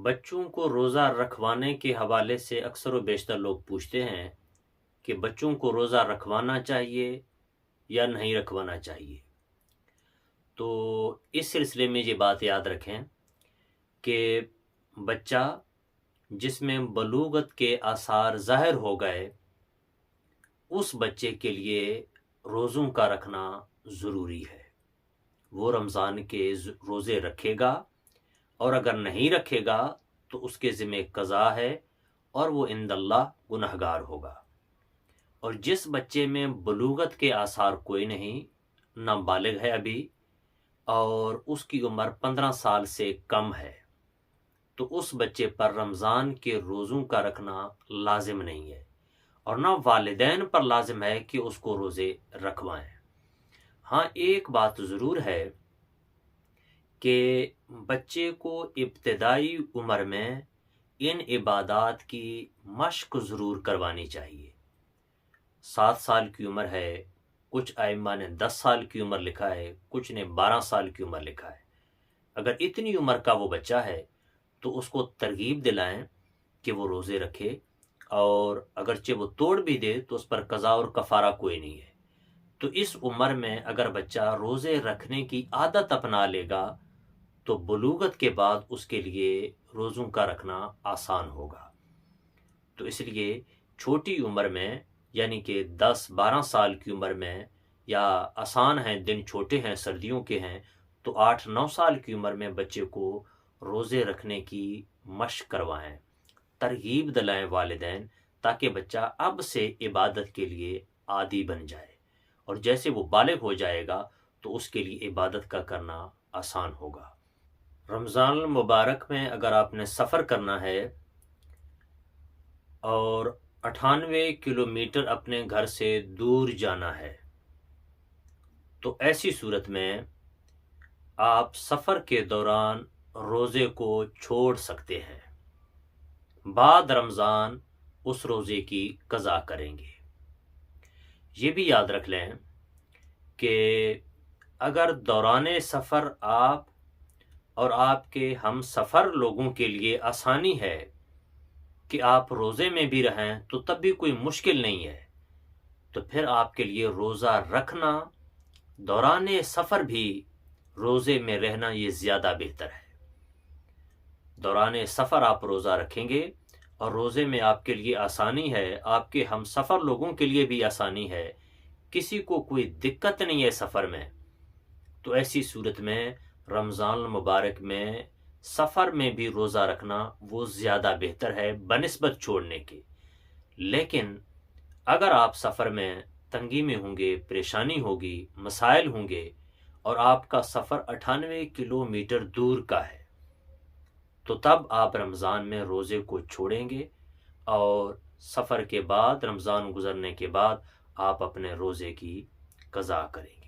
बच्चों को रोज़ा रखवाने के हवाले से अक्सर व बेशतर लोग पूछते हैं कि बच्चों को रोज़ा रखवाना चाहिए या नहीं रखवाना चाहिए। तो इस सिलसिले में ये बात याद रखें कि बच्चा जिसमें बलूगत के आसार ज़ाहिर हो गए, उस बच्चे के लिए रोज़ों का रखना ज़रूरी है। वो रमज़ान के रोज़े रखेगा और अगर नहीं रखेगा तो उसके ज़िम्मे क़ज़ा है और वो इंदल्लाह गुनहगार होगा। और जिस बच्चे में बलूगत के आसार कोई नहीं, नाबालिग है अभी और उसकी उम्र 15 साल से कम है, तो उस बच्चे पर रमज़ान के रोज़ों का रखना लाजिम नहीं है और ना वालिदैन पर लाजिम है कि उसको रोज़े रखवाएं। हाँ, एक बात ज़रूर है कि बच्चे को इब्तिदाई उम्र में इन इबादात की मश्क ज़रूर करवानी चाहिए। 7 साल की उम्र है, कुछ आइम्मा ने 10 साल की उम्र लिखा है, कुछ ने 12 साल की उम्र लिखा है। अगर इतनी उम्र का वो बच्चा है तो उसको तरगीब दिलाएं कि वो रोज़े रखे, और अगरचे वो तोड़ भी दे तो उस पर क़ज़ा और कफ़ारा कोई नहीं है। तो इस उम्र में अगर बच्चा रोज़े रखने की आदत अपना लेगा तो बलूगत के बाद उसके लिए रोज़ों का रखना आसान होगा। तो इसलिए छोटी उम्र में, यानी कि 10-12 साल की उम्र में, या आसान हैं, दिन छोटे हैं, सर्दियों के हैं, तो 8-9 साल की उम्र में बच्चे को रोज़े रखने की मश्क करवाएं, तरगीब दिलाएं वालिदैन, ताकि बच्चा अब से इबादत के लिए आदी बन जाए और जैसे वो बालिग हो जाएगा तो उसके लिए इबादत का करना आसान होगा। रमज़ान मुबारक में अगर आपने सफ़र करना है और 98 किलोमीटर अपने घर से दूर जाना है, तो ऐसी सूरत में आप सफ़र के दौरान रोज़े को छोड़ सकते हैं। बाद रमज़ान उस रोज़े की क़ज़ा करेंगे। ये भी याद रख लें कि अगर दौरान सफ़र आप और आपके हम सफ़र लोगों के लिए आसानी है कि आप रोज़े में भी रहें, तो तब भी कोई मुश्किल नहीं है, तो फिर आपके लिए रोज़ा रखना, दौरान सफ़र भी रोज़े में रहना, ये ज़्यादा बेहतर है। दौरान सफ़र आप रोज़ा रखेंगे और रोज़े में आपके लिए आसानी है, आपके हम सफ़र लोगों के लिए भी आसानी है, किसी को कोई दिक्कत नहीं है सफ़र में, तो ऐसी सूरत में रमज़ान मुबारक में सफ़र में भी रोज़ा रखना वो ज़्यादा बेहतर है बनिस्बत छोड़ने के। लेकिन अगर आप सफ़र में तंगी में होंगे, परेशानी होगी, मसाइल होंगे और आपका सफ़र 98 किलोमीटर दूर का है, तो तब आप रमज़ान में रोज़े को छोड़ेंगे और सफ़र के बाद, रमज़ान गुज़रने के बाद आप अपने रोज़े की क़ज़ा करेंगे।